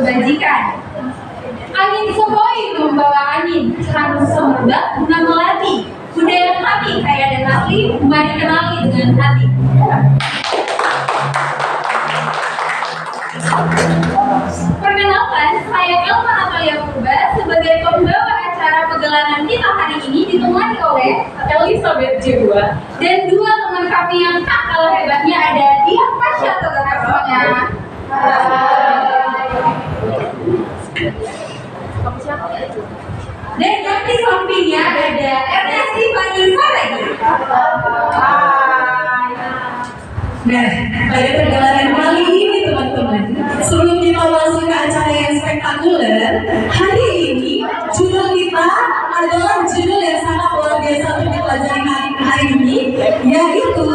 kebajikan. Angin sepoi membawa angin, harus semerbak guna melatih. Budaya kami kaya dan asli, mari kenali dengan hati. Perkenalkan, saya Elma Natalia Purba sebagai pembawa acara pegelaran kita hari ini ditemani oleh Elizabeth Jiwa dan dua teman kami yang tak kalah hebatnya, ada Dian Pasha semuanya. Dan yang di sampingnya ada Ernesti Vanessa lagi. Nah, pada pergelaran kali ini teman-teman, sebelum kita masuk ke acara yang spektakuler, hari ini judul kita adalah judul yang sangat luar biasa untuk dipelajari hari ini, yaitu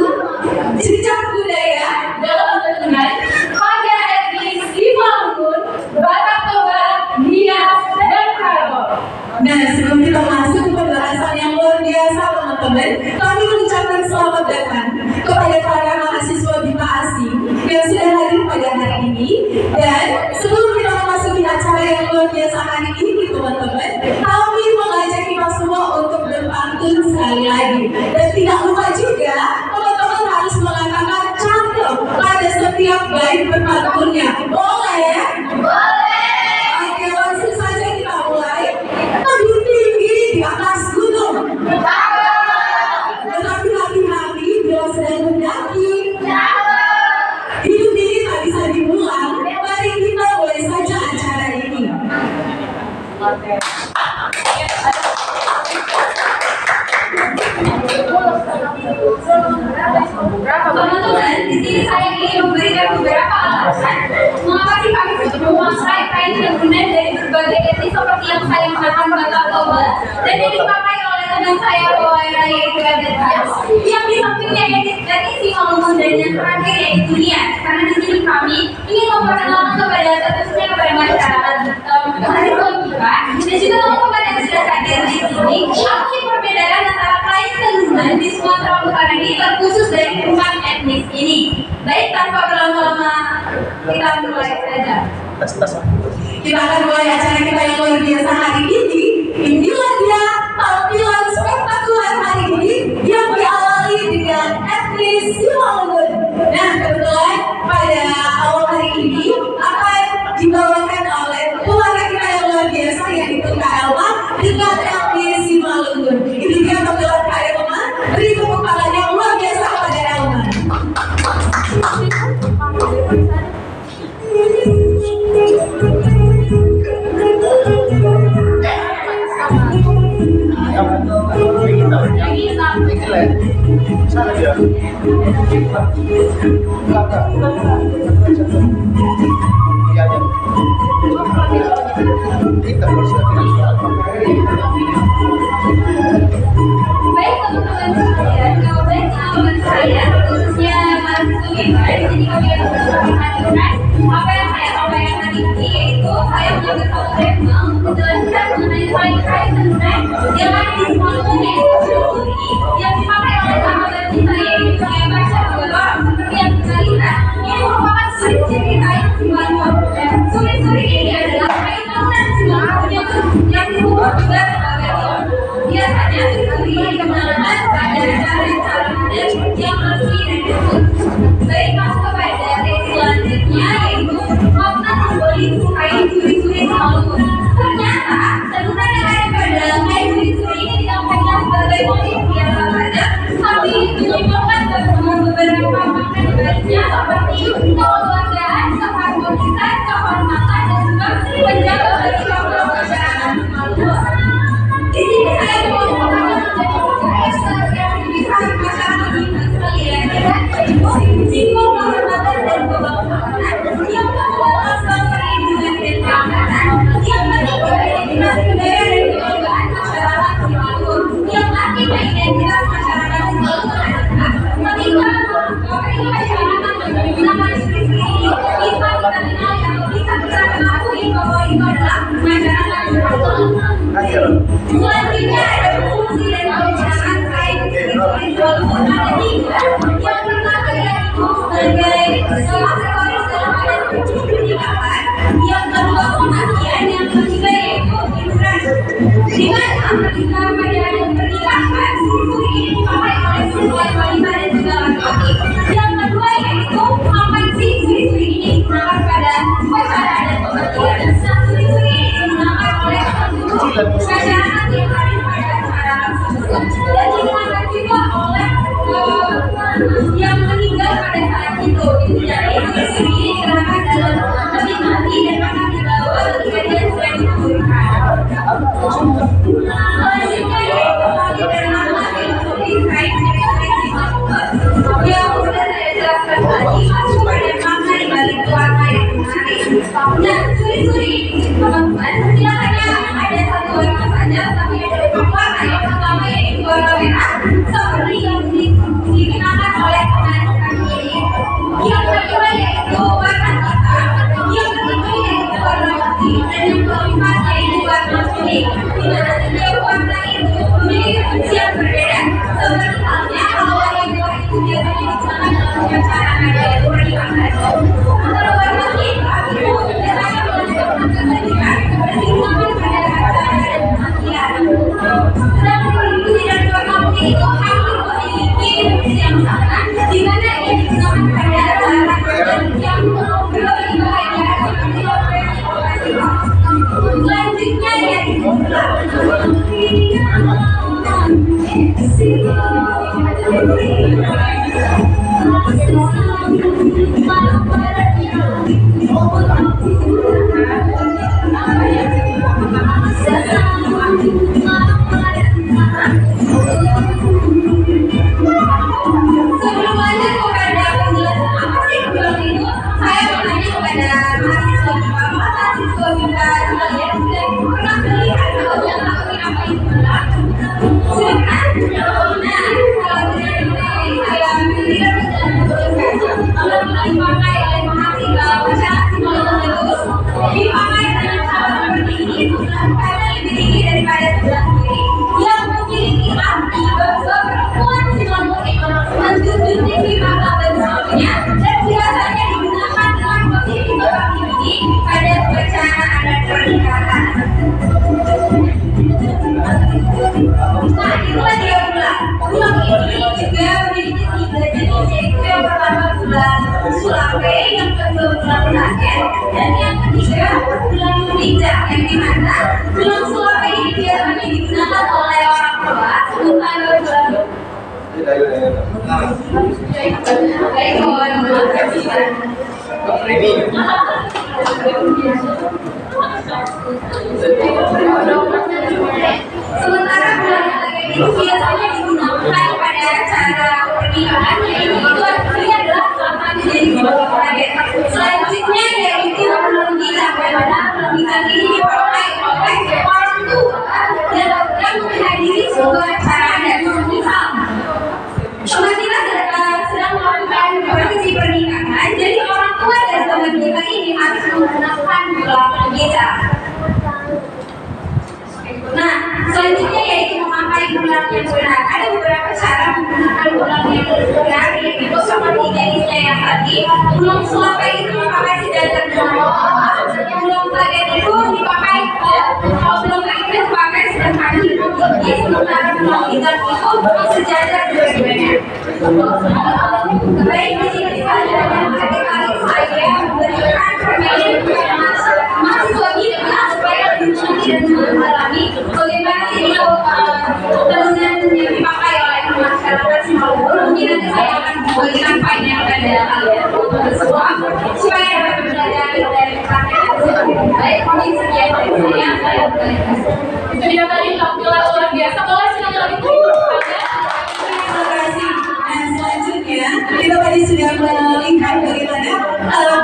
jejak budaya dalam bangunan pada etnis Simalungun, Batak Toba, Nias, dan Karo. Nah, sebelum kita masuk ke pembahasan yang luar biasa teman-teman, kami mengucapkan selamat datang kepada para mahasiswa BIPA asing yang sudah hadir pada hari ini. Dan sebelum kita memasuki acara yang luar biasa hari ini teman-teman, kami mengajak kita semua untuk berpantun sekali lagi. Dan tidak lupa juga teman-teman harus mengatakan cakep pada setiap bait berpantunnya. Boleh? Boleh. Oke, langsung saja kita mulai. Lebih tinggi di atas gunung. Tetapi hati-hati bila sedang mendaki. Hidup ini tak bisa diulang. Mari kita mulai saja acara ini. Teman-teman, di sini saya ingin memberikan beberapa alasan mengapa sih kami memakai kain tentunan dari berbagai etnis seperti yang saya mengatakan Batak Toba dan yang dipakai oleh teman saya Waira, yaitu adat Nias, yang di sampingnya etnis Simalungun, dan yang terakhir yaitu Nias. Karena di sini kami ingin memperkenalkan khususnya kepada masyarakat mahasiswa BIPA dan juga teman-teman yang sudah hadir di sini, apa perbedaan antara kain tentunan di Sumatera Utara ini terkhusus dari empat etnis ini. Baik, tanpa berlama-lama kita mulai saja. Kita akan mulai acara kita yang luar biasa hari ini. Inilah dia tampilan spektakuler hari ini yang diawali dengan etnis Simalungun. Nah, kebetulan pada awal hari ini akan dibawakan oleh keluarga kita yang luar biasa, yaitu Kak Elma dengan etnis Simalungun. Ini dia tampilan Kak Elma. Beri tepuk tangan yang luar biasa kepada Elma. Baik teman-teman sekalian, kalau baik pengalaman saya khususnya mahasiswa BIPA, di sini kami akan memperhatikan apa yang saya sampaikan ini, yaitu saya mengambil satu tema untuk menjelaskan mengenai kain tentunan yang ada di Simalungun, yaitu suri yang dipakai oleh sahabat kita, yaitu Dian Pasha seperti yang kita lihat. Ini merupakan ciri-ciri kain Simalungun. Suri-suri ini adalah kain tentunan Simalungun yang disebut juga sebagai lion. Biasanya suri digunakan pada cara-cara adat yang asli dan disebut. Baik, masuk kepada sesi selanjutnya, yaitu makna simbolis kain suri-suri Simalungun. Ternyata tentunan yang ada pada kain suri-suri ini ditampilkan sebagai motif biasa saja, tapi menyimbolkan beberapa makna di baliknya, seperti kekeluargaan, keharmonisan, kehormatan, dan juga penjaga bagi masyarakat Simalungun. Di sini saya mau menjadi yang bisa masyarakat kita sekalian, simbol kehormatan dan kebanggaan yang kedua asal perlindungan dan keamanan, yang ketiga identitas budaya dan kebanggaan masyarakat Simalungun, yang artinya identitas masyarakat Simalungun adalah ketika masyarakat menggunakan suri-suri ini bisa kita kenal atau bisa kita ketahui bahwa itu adalah masyarakat Simalungun. Selanjutnya ada fungsi dan kebijakan kain suri-suri Simalungun ada tiga. Yang pertama yaitu sebagai aksesoris dalam adat pernikahan. Yang kedua ketika pada pernikahan susuri ini dipakai oleh semua wanita dan juga laki-laki. Yang kedua yaitu papan si suri-suri ini digunakan pada upacara adat pematian. Suri-suri ini digunakan oleh seluruh masyarakat yang hadir pada acara tersebut dan digunakan juga oleh yang meninggal pada saat itu. Jadi suri-suri ini digunakan dalam peti mati dan akan dibawa ketika dia sudah dikuburkan. Selanjutnya yaitu mati dan nama untuk dikain yang sudah saya jelaskan tadi masuk pada makna di balik warna yang menarik. Nah, suri-suri teman-teman tidak hanya ada satu warna saja, tapi ada beberapa warna. Yang pertama yaitu warna merah seperti yang digunakan oleh pengantin ini. Yang kedua yaitu warna hitam. Yang ketiga yaitu warna putih dan yang keempat yaitu warna kuning. Di mana setiap warna itu memiliki fungsi yang berbeda. Seperti halnya kalau warna merah itu biasanya digunakan dalam upacara adat pernikahan. Kalau warna hitam itu biasanya menunjukkan kesajian dan digunakan pada acara adat kematian. Sedangkan kalau putih dan warna putih itu hampir memiliki fungsi yang sama, di mana ia digunakan pada acara yang berbagi bahagia seperti selanjutnya yaitu sebelum lanjut kepada penjelasan apa sih bulan itu, saya bertanya kepada mahasiswa kita sekalian, sudah pernah melihat atau yang mengetahui apa itu bulan? Sudah kan? Nah, kalau tidak diketahui, saya tidak bisa menjelaskan. Kalau dipakai oleh mahasiswa masyarakat Simolo tersebut, dipakai dengan cara seperti ini, karena lebih tinggi daripada sebelah kiri, yang memiliki arti bahwa perempuan Simolo itu menjunjung tinggi martabat suaminya dan biasanya digunakan dengan posisi seperti ini pada upacara adat pernikahan. Nah, itulah dia bulan. Bulan ini juga memiliki 3 jenis, yaitu yang pertama bulan Sulape, yang kedua bulan Raken, dan yang ketiga bulan Mudija. Yang dimana bulan Sulape ini biasanya digunakan oleh orang tua, sementara bulan sementara bulan Raken itu biasanya digunakan pada acara pernikahan, yaitu itu artinya adalah akan menjadi sebuah Raken. Selanjutnya yaitu bulan Mudija, pada bulan Mudija ini dipakai oleh orang tua yang menghadiri sebuah acara adat. Misal teman kita sedang melakukan prosesi pernikahan, jadi orang tua dan teman kita ini harus menggunakan bulan Mudija. Nah, selanjutnya yaitu memakai bulan yang benar. Ada beberapa cara menggunakan bulan yang benar, yaitu seperti jenisnya yang tadi. Bulan Sulape itu memakai sejajar bulan. Bulan Raken itu dipakai, kalau bulan Raken itu dipakai sedangkan tinggi, sementara bulan Mudija itu sejajar dua-duanya. Baik, di sini saja adik-adik saya memberikan permainan kepada mahasiswa kita supaya nanti dan mengalami bagaimana itu bangunan yang dipakai oleh masyarakat Simolo. Mungkin nanti saya akan memberikan file kepada kalian semua supaya dapat belajar dari praktek tersebut. Baik, mungkin sekian dari saya berikan. Sudah tadi tampilan luar biasa, boleh silakan lagi. Terima kasih. Dan selanjutnya kita tadi sudah melihat bagaimana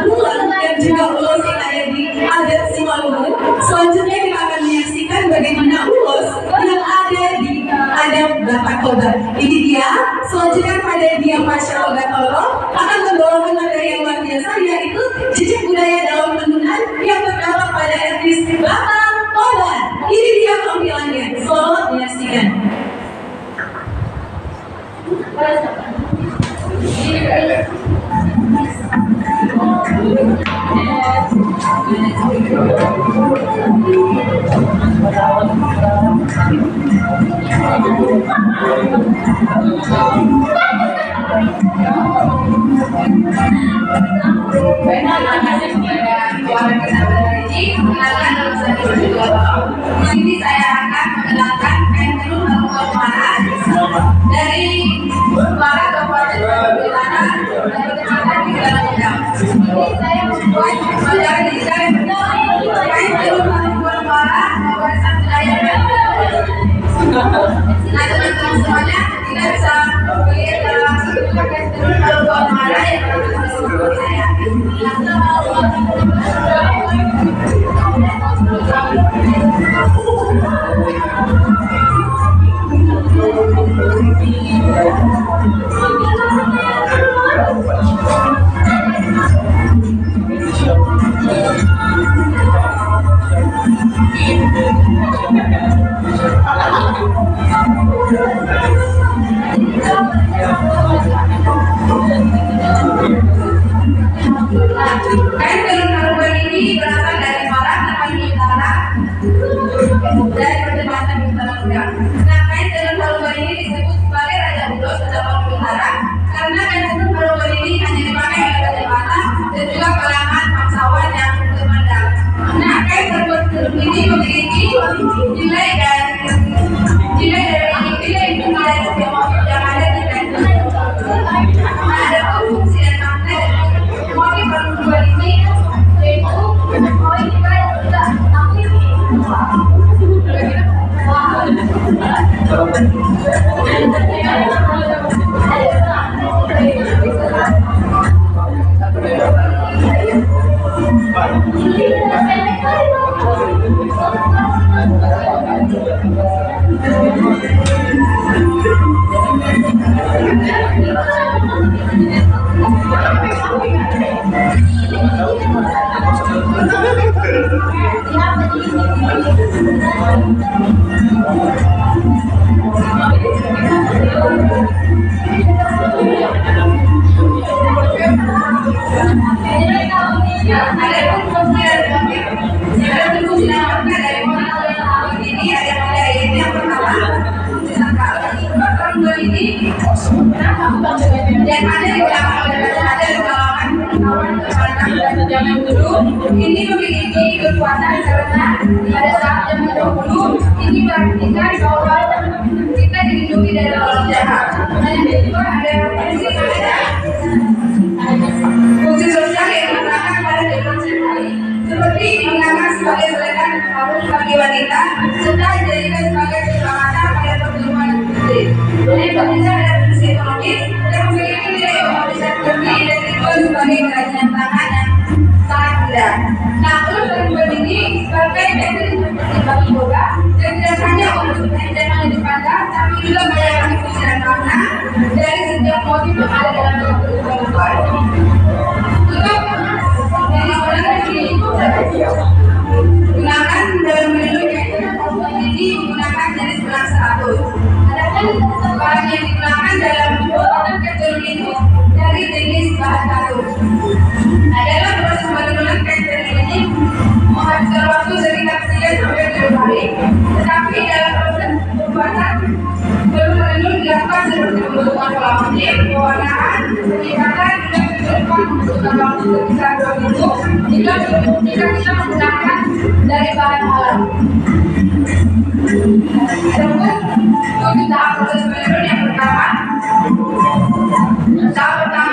bulan dan juga ulos yang ada di adat Simolo. Selanjutnya kita akan menyaksikan bagaimana ulos yang ada di adat Batak Toba. Ini dia. Selanjutnya pada dia Pasha Ogatoro akan membawakan materi yang luar biasa, yaitu jejak budaya dalam tentunan yang terdapat pada etnis Batak Toba. Ini dia tampilannya. Selamat menyaksikan. Di sini saya akan mengenalkan kain tenun Kabupaten Muara dari Muara Kabupaten Muara dari Kecamatan di dalamnya. Ini saya membuat pelajaran desain kain tenun Kabupaten Muara Kabupaten Wilayah. Nah, teman-teman semuanya kita bisa melihat dalam satu kain tenun Kabupaten Muara yang bersama saya. Kain tenun Karuban ini berasal dari Malang, Tapanuli Utara, dari Kecamatan Utara juga. Nah, kain tenun Karuban ini disebut sebagai Raja Ulos Tapanuli Utara karena kain tenun Karuban ini hanya dipakai oleh Raja Mata dan juga kalangan bangsawan yang terpandang. Nah, kain tenun ini memiliki nilai itu dari setiap motif yang ada di kain tenun. Nah, ada fungsi dan makna dari motif Karuban ini yaitu yang ada di belakang ada di kalangan kawan zaman dulu ini memiliki kekuatan karena pada saat zaman dahulu ini berartikan bahwa kita dilindungi dari orang jahat. Dan juga ada fungsi sosial yang digunakan pada zaman sehari-hari seperti digunakan sebagai selekan harus bagi wanita serta dijadikan sebagai keselamatan pada pertemuan putri. Jadi pentingnya ada fungsi ekonomis yang memiliki nilai ekonomis yang tinggi dan dijual sebagai kerajinan tangan yang sangat mudah. Nah, terus Karuban ini sebagai metode seperti bagi boga dan tidak hanya untuk penelitian yang dipandang, tapi juga banyak fungsi dan makna dari setiap motif yang ada dalam Karuban. Untuk yang sebenarnya digunakan dalam melindungi kain tenun Karuban ini menggunakan jenis benang 100. Adapun bahan yang digunakan dalam pembuatan kain tenun itu dari jenis bahan kayu. Nah, dalam proses penurunan kain tenun ini menghabiskan waktu sekitar 3 sampai 7 hari. Tetapi dalam proses pembuatan tenun dilakukan seperti pembentukan pola motif, pewarnaan, penyikatan, juga penyeludupan membutuhkan waktu sekitar 2 minggu jika kita menggunakan dari bahan alam. Adapun untuk tahap proses penenun yang pertama,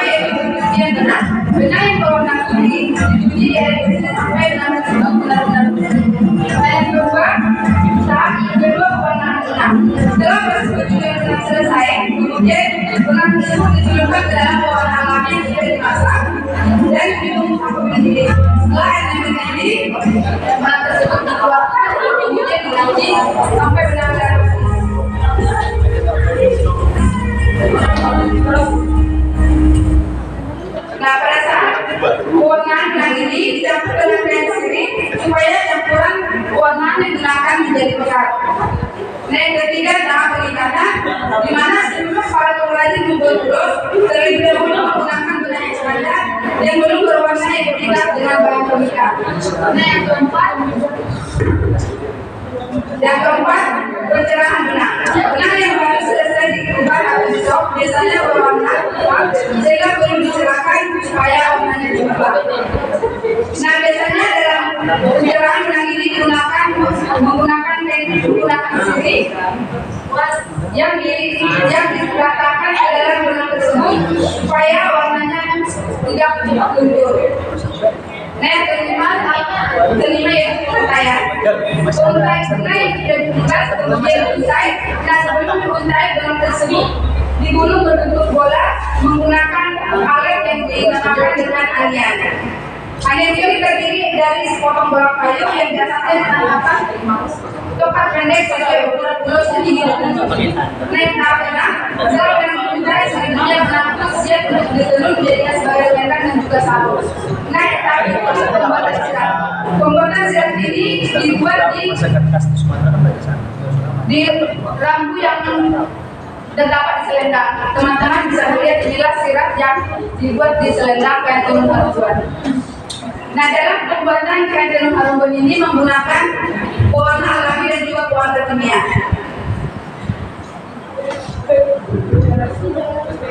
yaitu pencucian benang. Benang yang berwarna kuning dicuci di air bersih sampai benang tersebut benar-benar bersih. Yang kedua, tahap kedua pewarnaan benang. Setelah proses pencucian benang selesai, kemudian benang tersebut dicelupkan ke dalam pewarna alami yang sudah dimasak dan ditunggu sampai mendidih. Setelah airnya mendidih, benang tersebut dikeluarkan kemudian dicuci sampai benar-benar bersih. Nah, pada saat pewarnaan benang ini dicampur dengan kain sirih supaya campuran pewarnaan yang digunakan menjadi pekat. Nah, yang ketiga tahap pengikatan, di mana sebelum para pengrajin membuat ulos terlebih dahulu menggunakan benang yang standar yang belum berwarna yang berpikat dengan bahan pengikat. Nah, yang keempat pencerahan benang. Benang yang baru selesai diubah atau disok biasanya berwarna gelap sehingga perlu dicerahkan supaya warnanya berubah. Nah, biasanya dalam pencerahan benang ini digunakan menggunakan teknik menggunakan siri yang diratakan ke dalam benang tersebut supaya warnanya tidak cepat luntur. Nah, yang kelima yaitu penguntai. Penguntai benang yang tidak dibuat kemudian diuntai. Nah, sebelum diuntai benang tersebut digulung berbentuk bola menggunakan alat yang dinamakan dengan anian. Anian itu terdiri dari sepotong bola kayu yang biasanya ditambahkan tempat pendek sesuai ukuran bulan segini. Naik tahap benang, setelah benang menguntai selanjutnya benang itu siap untuk ditelur menjadikan sebagai lengkap dan juga sabuk. Naik tahap proses pembuatan sirat. Pembuatan sirat ini dibuat di rambu yang terdapat di selendang. Teman-teman bisa melihat inilah sirat yang dibuat di selendang kain tenun haruban. Nah, dalam pembuatan kain tenun haruban ini menggunakan pewarna alami dan juga pewarna kimia.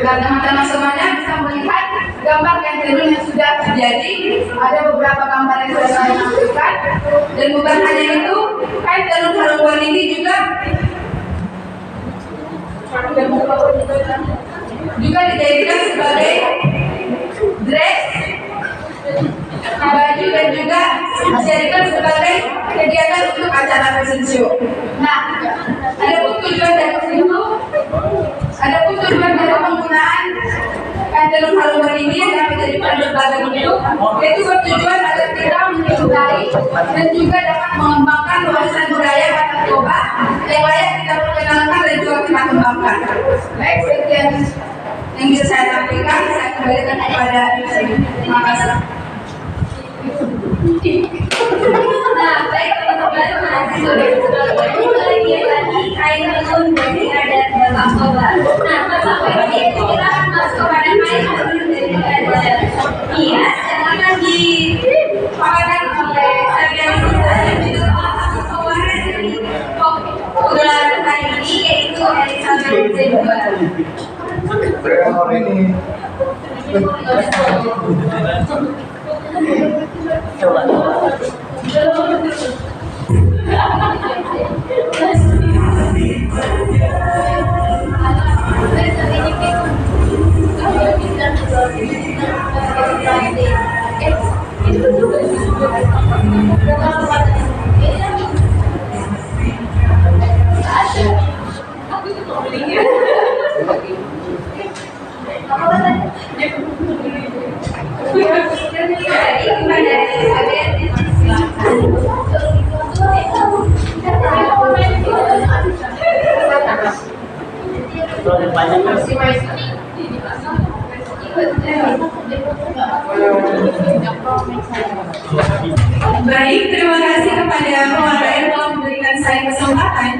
Dan teman-teman semuanya bisa melihat gambar kain tenun yang sudah jadi. Ada beberapa gambar yang sudah saya tampilkan. Dan bukan hanya itu, kain tenun haruban ini juga dijadikan sebagai dress, baju dan juga dijadikan sebagai kegiatan untuk acara fashion show. Nah, adapun tujuan dari penggunaan kain tenun haruban ini yang dapat dijadikan berbagai bentuk, yaitu bertujuan agar kita menyukai dan juga dapat mengembangkan warisan budaya Batak Toba yang layak kita perkenalkan dan juga kita kembangkan. Baik, sekian yang bisa saya tampilkan, saya kembalikan kepada terima kasih. Nah, baik teman-teman, itu lagi kain tenun dari adat Batak Toba. Nah, sampai di sini kita akan masuk kepada kain tenun dari adat hias yang akan dipaparkan oleh Sarjana dan juga salah satu pewaris dari pegelaran hari ini yaitu Elizabeth Zedua. Baik, terima kasih kepada pewarna yang telah memberikan saya kesempatan.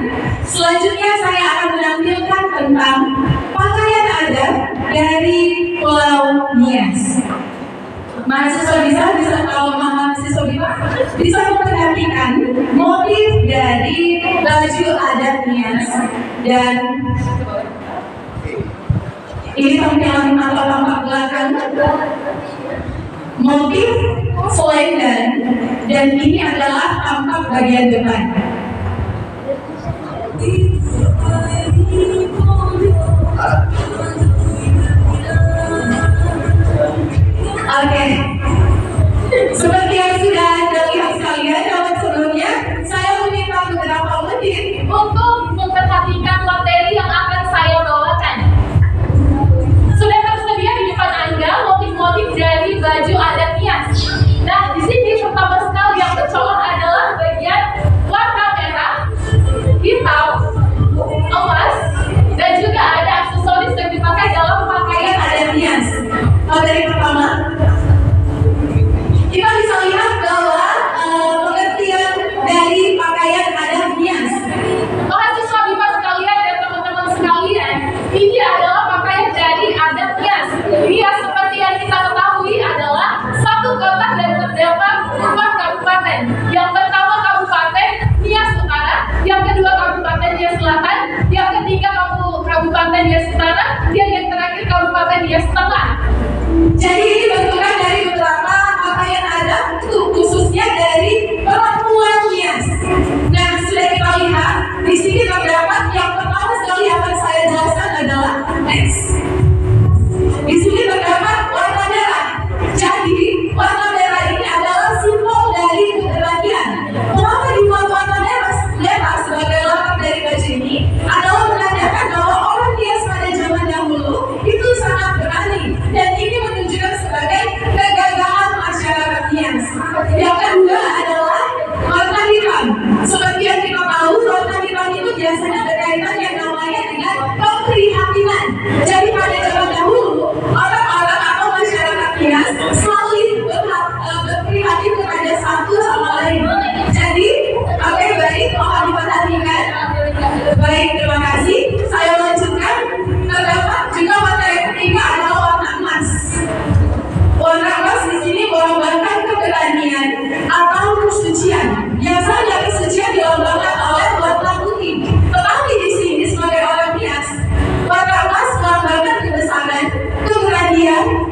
Selanjutnya saya akan menampilkan tentang pakaian adat dari Pulau Nias. Mahasiswa bisa kalau mahasiswa bisa memperhatikan motif dari baju adat Nias dan ini tampilan atau tampak belakang motif selendang dan ini adalah tampak bagian depan. Oke. Seperti yang sudah Anda lihat sekalian, dalam sebelumnya saya meminta beberapa menit Untuk memperhatikan materi yang akan saya bawakan. Sudah tersedia di depan Anda motif-motif dari baju adat Nias. Nah, di sini pertama sekali yang tercolok adalah bagian warna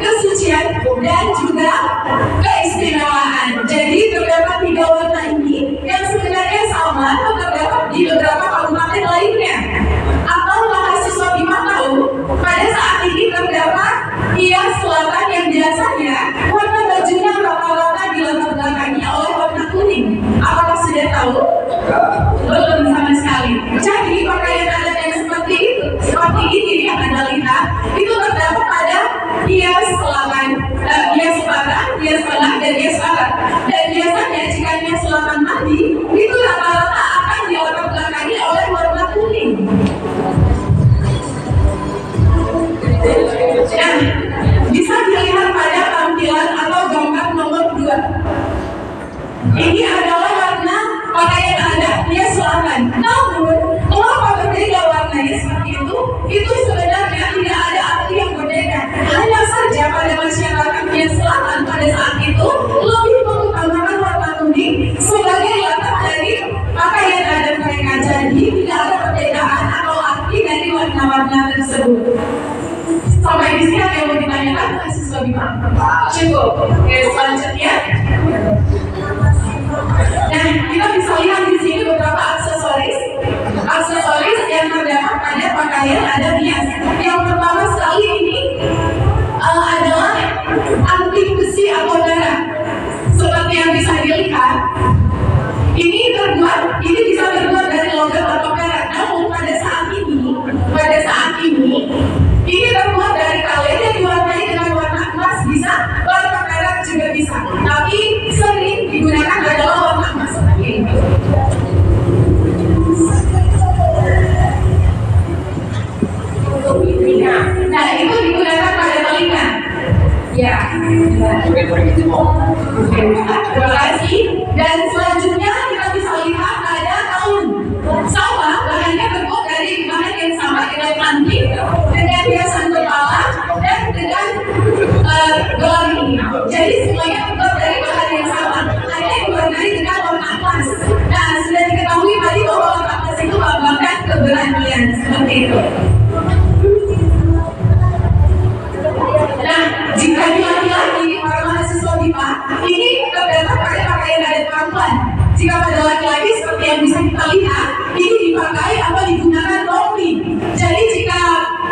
kesucian, dan juga keistimewaan. Jadi terdapat 3 warna ini yang sebenarnya sama atau terdapat di beberapa kabupaten lainnya. Atau mahasiswa BIPA tahu, pada saat ini terdapat hias selatan yang biasanya warna bajunya rata-rata dilatar belakangi oleh warna kuning. Apakah sudah tahu? Belum sama sekali. Jadi pakaian adat yang seperti ini yang Anda lihat itu terdapat pada hias selatan, hias selatan, hias tengah, dan hias barat. Dan biasanya jika hias selatan mati, itu rata-rata akan dilatar belakangi oleh warna kuning. Nah, bisa dilihat pada tampilan atau gambar nomor 2. Ini adalah warna pakaian adat hias selatan. Namun, mengapa berbeda warnanya seperti itu? Itu sebenarnya tidak ada arti yang berbeda. Hanya saja pada masyarakat hias selatan pada saat itu lebih mengutamakan warna kuning sebagai latar dari pakaian adat mereka. Jadi tidak ada perbedaan atau arti dari warna-warna tersebut. Sampai di sini ada yang mau ditanyakan mahasiswa BIPA? Cukup. Oke, selanjutnya. Nah, kita bisa lihat di sini beberapa aksesoris yang terdapat pada pakaian adat hias. Yang pertama sekali ini adalah anting besi atau darah. Seperti yang bisa dilihat, ini bisa terbuat dari logam atau perak. Namun pada saat ini terbuat dari kalen yang diwarnai dengan warna emas, bisa warna perak juga bisa. Tapi sering digunakan adalah warna emas seperti ini. Nah, itu digunakan pada telinga. Ya. Terima kasih. Dan selanjutnya kita bisa lihat ada daun. Sama, bahannya terbuat dari bahan yang sama dengan anting, dengan hiasan kepala, dan dengan gelang ini. Jadi semuanya terbuat dari bahan yang sama, hanya diwarnai dengan warna emas. Nah, sudah diketahui tadi bahwa warna emas itu melambangkan keberanian, seperti itu. Nah, jika laki-laki para mahasiswa BIPA, ini terdapat pada pakaian adat perempuan. Jika pada laki-laki seperti yang bisa kita lihat, ini dipakai atau digunakan rompi. Jadi jika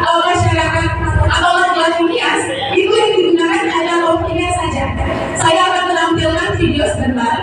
masyarakat atau laki-laki hias, itu yang digunakan hanya rompinya saja. Saya akan menampilkan video sebentar.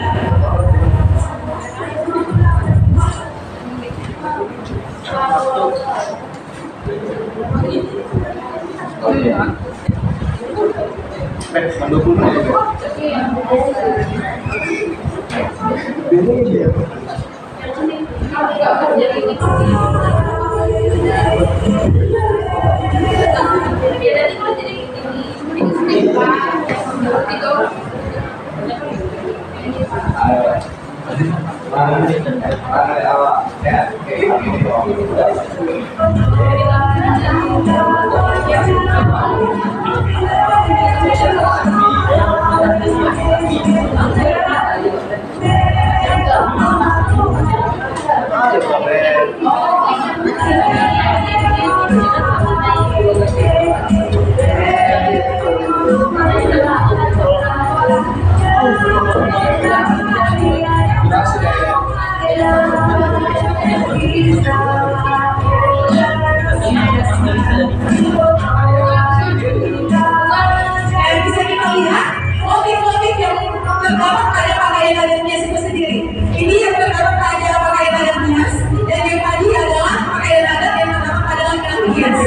Bisa kita lihat motif-motif yang terdapat pada pakaian adat hias itu sendiri. Ini yang terdapat pada pakaian adat hias, dan yang tadi adalah pakaian adat yang terdapat pada laki-laki hias.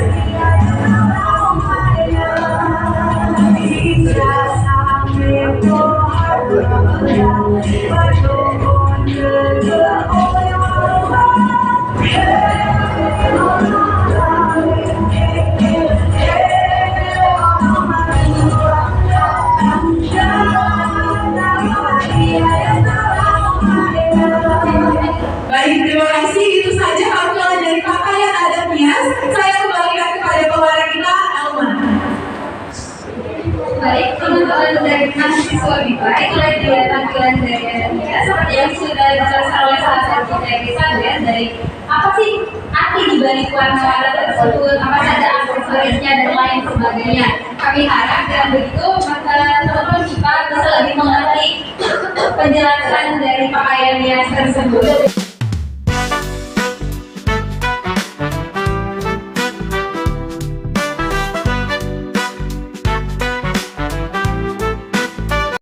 Baik, terima kasih. Itu saja tampilan dari pakaian adat hias. Saya kembalikan kepada pewaris kita, Elma. Baik, teman-teman dari mahasiswa BIPA, itulah dia tampilan dari adat hias seperti yang sudah dijelaskan oleh salah satu dari Sander. Dari apa sih arti di balik warna-warna tersebut, apa saja aksesoris aksesorisnya dan lain sebagainya. Kami harap dengan begitu teman-teman kita bisa lebih mengerti penjelasan dari pakaiannya tersebut.